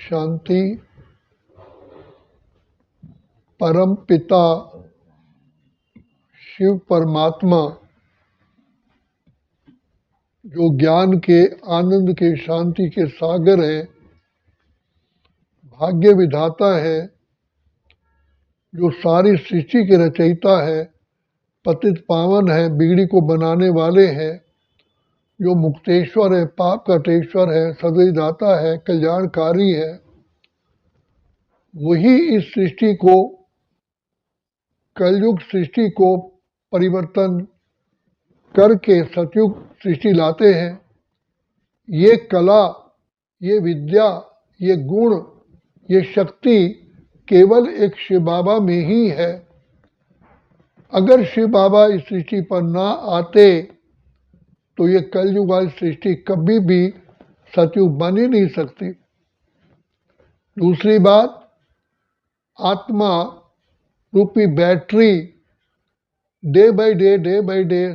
शांति। परम पिता शिव परमात्मा जो ज्ञान के, आनंद के, शांति के सागर है, भाग्य विधाता है, जो सारी सृष्टि के रचयिता है, पतित पावन है, बिगड़ी को बनाने वाले हैं, जो मुक्तेश्वर है, पाप कटेश्वर है, सदैदाता है, कल्याणकारी है, वही इस सृष्टि को, कलयुग सृष्टि को परिवर्तन करके सतयुग सृष्टि लाते हैं। ये कला, ये विद्या, ये गुण, ये शक्ति केवल एक शिव बाबा में ही है। अगर शिव बाबा इस सृष्टि पर ना आते तो ये कलयुग वाली सृष्टि कभी भी सतयुग बन ही नहीं सकती। दूसरी बात, आत्मा रूपी battery day by day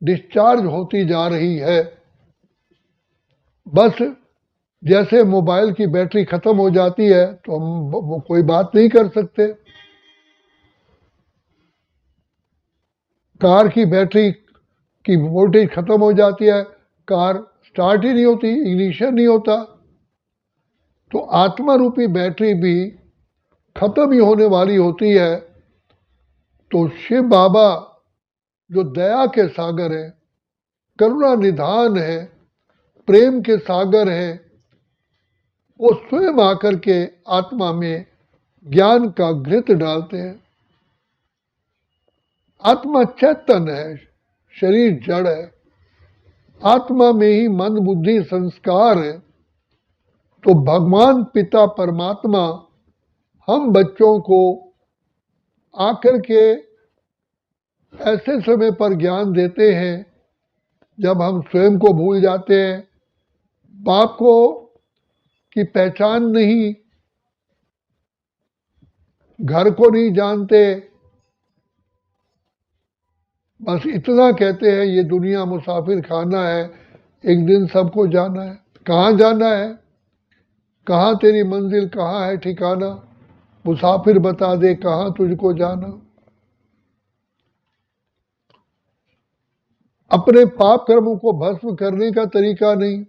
discharge होती जा रही है। बस जैसे मोबाइल की बैटरी खत्म हो जाती है तो हम कोई बात नहीं कर सकते। कार की बैटरी की वोल्टेज खत्म हो जाती है, कार स्टार्ट ही नहीं होती, इग्निशन नहीं होता। तो आत्मा रूपी बैटरी भी खत्म ही होने वाली होती है। तो शिव बाबा जो दया के सागर है, करुणा निधान है, प्रेम के सागर है, वो स्वयं आकर के आत्मा में ज्ञान का घृत डालते हैं। आत्मा चैतन्य है, शरीर जड़ है। आत्मा में ही मन बुद्धि संस्कार है। तो भगवान पिता परमात्मा हम बच्चों को आकर के ऐसे समय पर ज्ञान देते हैं जब हम स्वयं को भूल जाते हैं, बाप को की पहचान नहीं, घर को नहीं जानते, बस इतना कहते हैं ये दुनिया मुसाफिर खाना है, एक दिन सबको जाना है। कहाँ जाना है? कहाँ तेरी मंजिल, कहाँ है ठिकाना? मुसाफिर बता दे कहाँ तुझको जाना। अपने पाप कर्मों को भस्म करने का तरीका नहीं,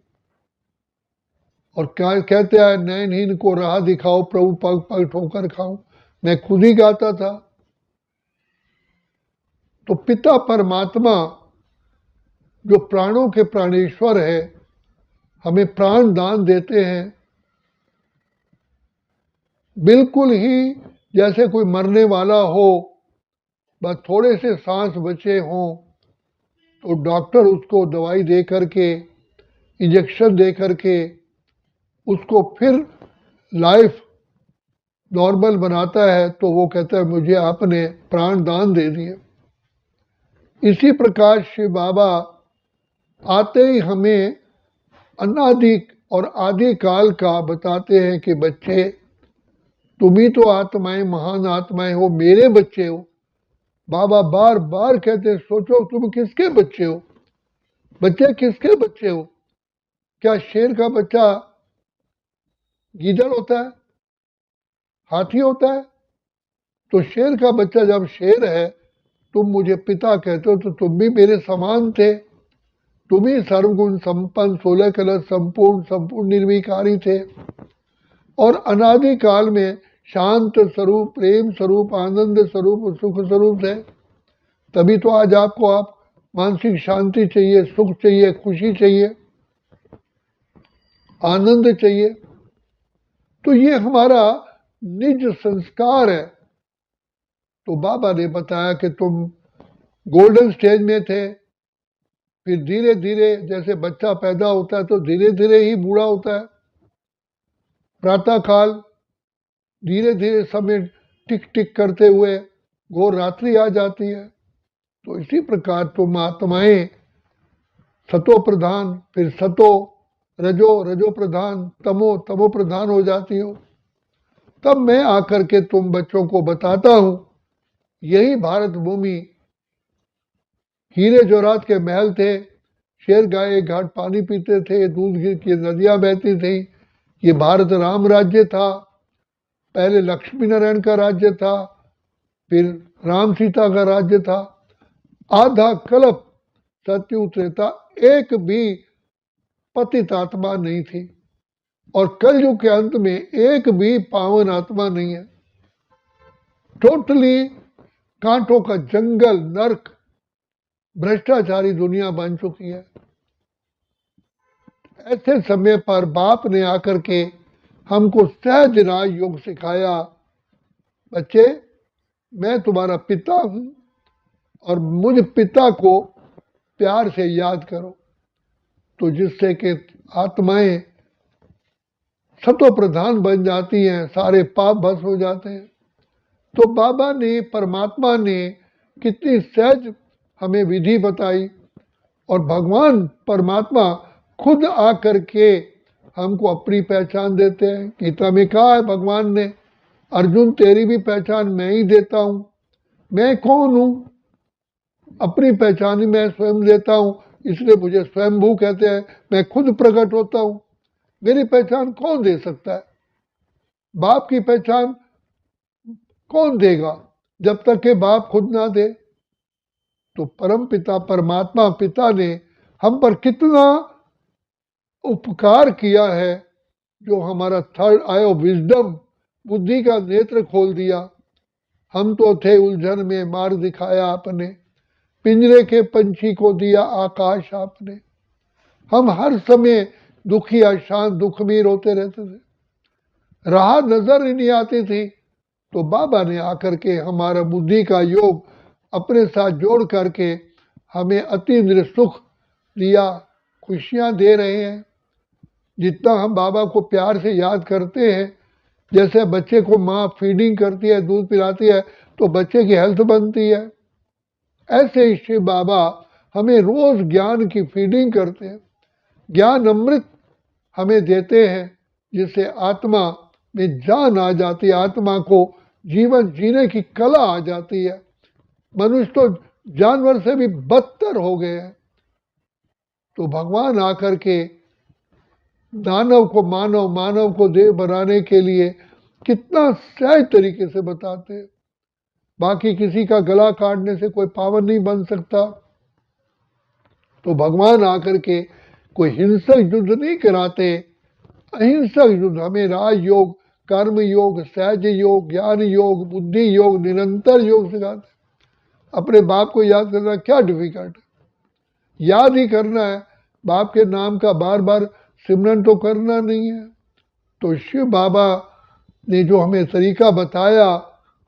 और क्या कहते हैं, नयनहीन को राह दिखाओ, प्रभु पग पग ठोकर खाओ। मैं खुद ही गाता था। तो पिता परमात्मा जो प्राणों के प्राणेश्वर है, हमें प्राण दान देते हैं। बिल्कुल ही जैसे कोई मरने वाला हो, बस थोड़े से सांस बचे हों तो डॉक्टर उसको दवाई दे करके, इंजेक्शन दे करके उसको फिर लाइफ नॉर्मल बनाता है। तो वो कहता है मुझे आपने प्राण दान दे दिए। इसी प्रकार शिव बाबा आते ही हमें अनादि और आदि काल का बताते हैं कि बच्चे तुम ही तो आत्माएं, महान आत्माएं हो, मेरे बच्चे हो। बाबा बार बार कहते हैं सोचो तुम किसके बच्चे हो? बच्चे किसके बच्चे हो? क्या शेर का बच्चा गीदड़ होता है, हाथी होता है? तो शेर का बच्चा जब शेर है, तुम मुझे पिता कहते हो तो तुम भी मेरे समान थे। तुम ही सर्वगुण संपन्न, 16 कलश संपूर्ण निर्विकारी थे, और अनादि काल में शांत स्वरूप, प्रेम स्वरूप, आनंद स्वरूप, सुख स्वरूप थे। तभी तो आज आपको मानसिक शांति चाहिए, सुख चाहिए, खुशी चाहिए, आनंद चाहिए। तो ये हमारा निज संस्कार है। तो बाबा ने बताया कि तुम गोल्डन स्टेज में थे, फिर धीरे धीरे जैसे बच्चा पैदा होता है तो धीरे धीरे ही बूढ़ा होता है। प्रातः काल धीरे धीरे समय टिक टिक करते हुए घोर रात्रि आ जाती है। तो इसी प्रकार तुम आत्माएं सतो प्रधान, फिर सतो रजो प्रधान, तमो प्रधान हो जाती हो। तब मैं आकर के तुम बच्चों को बताता हूं, यही भारत भूमि, हीरे जोरात के महल थे, शेर गाय घाट पानी पीते थे, दूध की नदियां बहती थी, ये भारत राम राज्य था, पहले लक्ष्मी नारायण का राज्य था, फिर राम सीता का राज्य था। आधा कल्प सत्ययुग त्रेता एक भी पतित आत्मा नहीं थी, और कलयुग के अंत में एक भी पावन आत्मा नहीं है। टोटली कांटों का जंगल, नरक, भ्रष्टाचारी दुनिया बन चुकी है। ऐसे समय पर बाप ने आकर के हमको सहज राज योग सिखाया, बच्चे मैं तुम्हारा पिता हूं और मुझ पिता को प्यार से याद करो, तो जिससे कि आत्माएं सतो प्रधान बन जाती हैं, सारे पाप भस्म हो जाते हैं। तो बाबा ने, परमात्मा ने कितनी सहज हमें विधि बताई, और भगवान परमात्मा खुद आकर के हमको अपनी पहचान देते हैं। गीता में कहा है भगवान ने, अर्जुन तेरी भी पहचान मैं ही देता हूं। मैं कौन हूं? अपनी पहचान ही मैं स्वयं देता हूं, इसलिए मुझे स्वयंभू कहते हैं। मैं खुद प्रकट होता हूं, मेरी पहचान कौन दे सकता है? बाप की पहचान कौन देगा जब तक के बाप खुद ना दे? तो परम पिता परमात्मा पिता ने हम पर कितना उपकार किया है, जो हमारा थर्ड आई ऑफ विजडम, बुद्धि का नेत्र खोल दिया। हम तो थे उलझन में, मार्ग दिखाया आपने, पिंजरे के पंछी को दिया आकाश आपने। हम हर समय दुखी अशांत दुख में रोते रहते थे, राह नजर ही नहीं आती थी। तो बाबा ने आकर के हमारा बुद्धि का योग अपने साथ जोड़ करके हमें अतीन्द्रिय सुख दिया, खुशियां दे रहे हैं। जितना हम बाबा को प्यार से याद करते हैं, जैसे बच्चे को माँ फीडिंग करती है, दूध पिलाती है, तो बच्चे की हेल्थ बनती है, ऐसे ही शिव बाबा हमें रोज ज्ञान की फीडिंग करते हैं, ज्ञान अमृत हमें देते हैं, जिससे आत्मा में जान आ जाती है, आत्मा को जीवन जीने की कला आ जाती है। मनुष्य तो जानवर से भी बदतर हो गए हैं। तो भगवान आकर के दानव को मानव, मानव को देव बनाने के लिए कितना सहज तरीके से बताते हैं। बाकी किसी का गला काटने से कोई पावन नहीं बन सकता। तो भगवान आकर के कोई हिंसक युद्ध नहीं कराते, अहिंसक युद्ध हमें राज योग, कर्म योग, सहज योग, ज्ञान योग, बुद्धि योग, निरंतर योग सिखाते। अपने बाप को याद करना क्या डिफिकल्ट है? याद ही करना है, बाप के नाम का बार बार सिमरन तो करना नहीं है। तो शिव बाबा ने जो हमें तरीका बताया,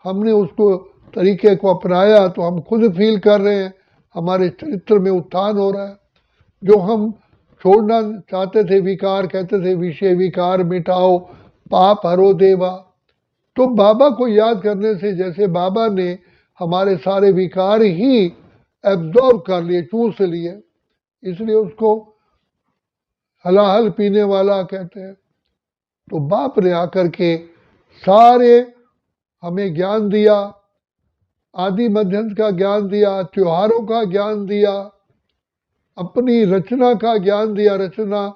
हमने उसको तरीके को अपनाया, तो हम खुद फील कर रहे हैं हमारे चरित्र में उत्थान हो रहा है। जो हम छोड़ना चाहते थे विकार, कहते थे विषय विकार मिटाओ, पाप हरो देवा, तो बाबा को याद करने से जैसे बाबा ने हमारे सारे विकार ही एब्जॉर्ब कर लिए, चूस लिए, इसलिए उसको हलाहल पीने वाला कहते हैं। तो बाप ने आकर के सारे हमें ज्ञान दिया, आदि मध्यंत का ज्ञान दिया, त्योहारों का ज्ञान दिया, अपनी रचना का ज्ञान दिया, रचना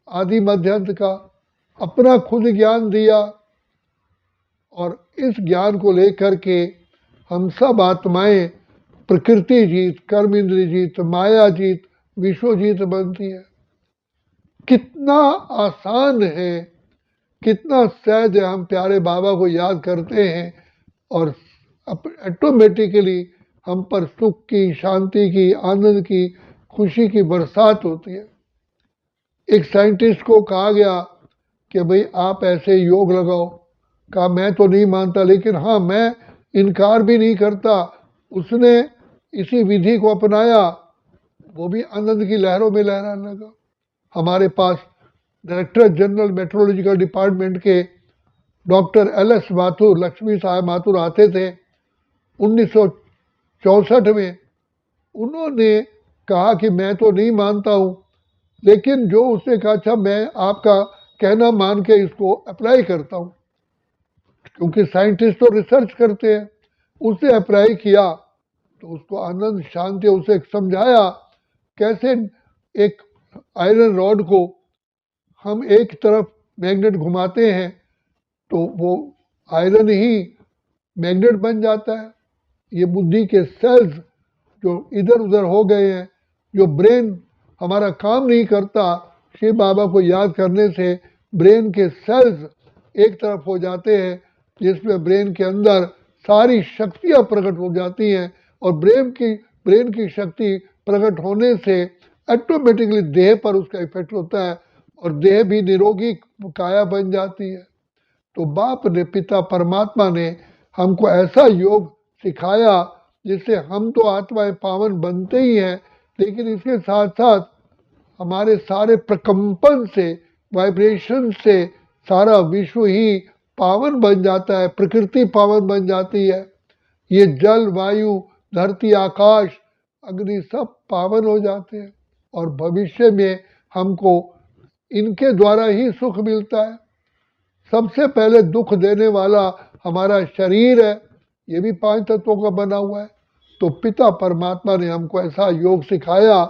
आदि मध्यंत का, अपना खुद ज्ञान दिया। और इस ज्ञान को लेकर के हम सब आत्माएं प्रकृति जीत, कर्म इंद्रिय जीत, माया जीत, विश्व जीत बनती है। कितना आसान है, कितना सहज है। हम प्यारे बाबा को याद करते हैं और ऑटोमेटिकली हम पर सुख की, शांति की, आनंद की, खुशी की बरसात होती है। एक साइंटिस्ट को कहा गया कि भाई आप ऐसे योग लगाओ, कहा मैं तो नहीं मानता, लेकिन हाँ मैं इनकार भी नहीं करता। उसने इसी विधि को अपनाया, वो भी आनंद की लहरों में लहराने लगा। हमारे पास डायरेक्टर जनरल मेट्रोलॉजिकल डिपार्टमेंट के डॉक्टर एल.एस. माथुर, लक्ष्मी साहब माथुर आते थे 1964 में। उन्होंने कहा कि मैं तो नहीं मानता हूँ, लेकिन जो उसने कहा अच्छा मैं आपका कहना मान के इसको अप्लाई करता हूँ, क्योंकि साइंटिस्ट तो रिसर्च करते हैं। उसने अप्लाई किया तो उसको आनंद शांति, उसे समझाया कैसे एक आयरन रॉड को हम एक तरफ मैग्नेट घुमाते हैं तो वो आयरन ही मैग्नेट बन जाता है। ये बुद्धि के सेल्स जो इधर उधर हो गए हैं, जो ब्रेन हमारा काम नहीं करता, शिव बाबा को याद करने से ब्रेन के सेल्स एक तरफ हो जाते हैं, जिसमें ब्रेन के अंदर सारी शक्तियाँ प्रकट हो जाती हैं। और ब्रेन की शक्ति प्रकट होने से ऑटोमेटिकली देह पर उसका इफेक्ट होता है और देह भी निरोगी काया बन जाती है। तो बाप ने, पिता परमात्मा ने हमको ऐसा योग सिखाया जिससे हम तो आत्माएं पावन बनते ही हैं, लेकिन इसके साथ साथ हमारे सारे प्रकंपन से, वाइब्रेशन से सारा विश्व ही पावन बन जाता है, प्रकृति पावन बन जाती है। ये जल, वायु, धरती, आकाश, अग्नि सब पावन हो जाते हैं और भविष्य में हमको इनके द्वारा ही सुख मिलता है। सबसे पहले दुख देने वाला हमारा शरीर है, ये भी 5 तत्वों का बना हुआ है। तो पिता परमात्मा ने हमको ऐसा योग सिखाया,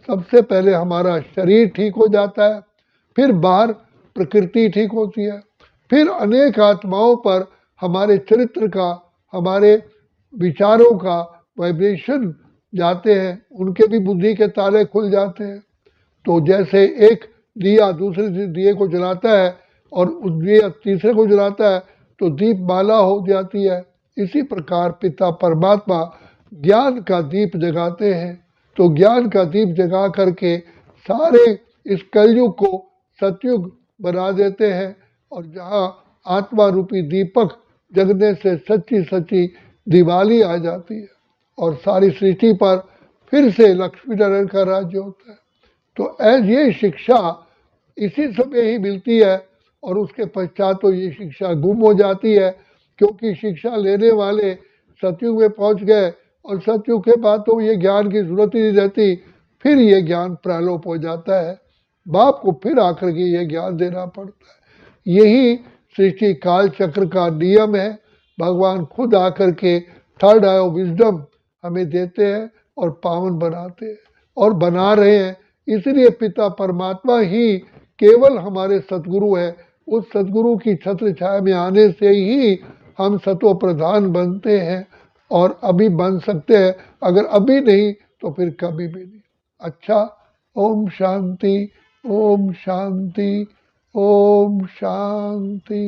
सबसे पहले हमारा शरीर ठीक हो जाता है, फिर बाहर प्रकृति ठीक होती है, फिर अनेक आत्माओं पर हमारे चरित्र का, हमारे विचारों का वाइब्रेशन जाते हैं, उनके भी बुद्धि के ताले खुल जाते हैं। तो जैसे एक दिया दूसरे दिए को जलाता है और उस दिया तीसरे को जलाता है तो दीप माला हो जाती है। इसी प्रकार पिता परमात्मा ज्ञान का दीप जगाते हैं। तो ज्ञान का दीप जगा करके सारे इस कलयुग को सतयुग बना देते हैं और जहाँ आत्मा रूपी दीपक जगने से सच्ची सच्ची दिवाली आ जाती है और सारी सृष्टि पर फिर से लक्ष्मी नारायण का राज्य होता है। तो ये शिक्षा इसी समय ही मिलती है और उसके पश्चात तो ये शिक्षा गुम हो जाती है, क्योंकि शिक्षा लेने वाले सतयुग में पहुंच गए और सतयुग के बाद तो ये ज्ञान की जरूरत ही नहीं रहती, फिर ये ज्ञान प्रलोप हो जाता है। बाप को फिर आकर के ये ज्ञान देना पड़ता है। यही सृष्टि काल चक्र का नियम है। भगवान खुद आकर के थर्ड आई ऑफ विजडम हमें देते हैं और पावन बनाते हैं और बना रहे हैं। इसलिए पिता परमात्मा ही केवल हमारे सतगुरु है। उस सतगुरु की छत्र छाया में आने से ही हम सत्व प्रधान बनते हैं और अभी बन सकते हैं। अगर अभी नहीं तो फिर कभी भी नहीं। अच्छा, ओम शांति, ओम शांति, ओम शांति।